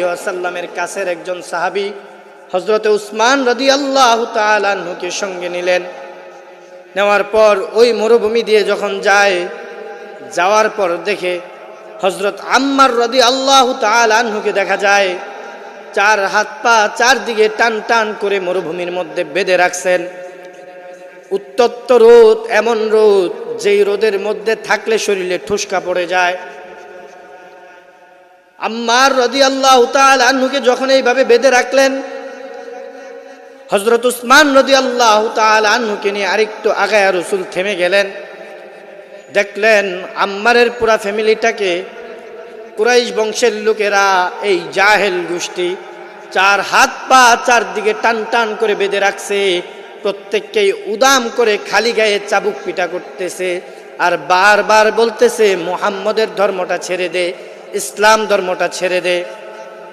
ওয়াসাল্লামের কাছের একজন সাহাবী হযরত উসমান রাদিয়াল্লাহু তাআলা আনহুকে সঙ্গে নিলেন। নেওয়ার পর ওই মরুভূমি দিয়ে যখন যায়, যাওয়ার পর দেখে হযরত আম্মার রাদিয়াল্লাহু তাআলা আনহুকে দেখা যায় চার হাত পা চারদিকে টান টান করে মরুভূমির মধ্যে বেঁধে রাখছেন। উত্তপ্ত রোদ, এমন রোদ যেই রোদের মধ্যে থাকলে শরীরে ঠুসকা পড়ে যায়। আম্মার রাদিয়াল্লাহু তাআলা আনহুকে যখন এইভাবে বেঁধে রাখলেন, হযরত উসমান রাদিয়াল্লাহু তাআলা আনহুকে নিয়ে আরেকটু আগায়া রাসূল থেমে গেলেন। দেখলেন আম্মারের পুরা ফ্যামিলিটাকে কুরাইশ বংশের লোকেরা, এই জাহেল গোষ্ঠী, চার হাত পা চারদিকে টান টান করে বেঁধে রাখছে। প্রত্যেককেই উদাম করে খালি গায়ে চাবুক পিটা করতেছে আর বারবার বলতেছে মুহাম্মদের ধর্মটা ছেড়ে দে, ইসলাম ধর্মটা ছেড়ে দে।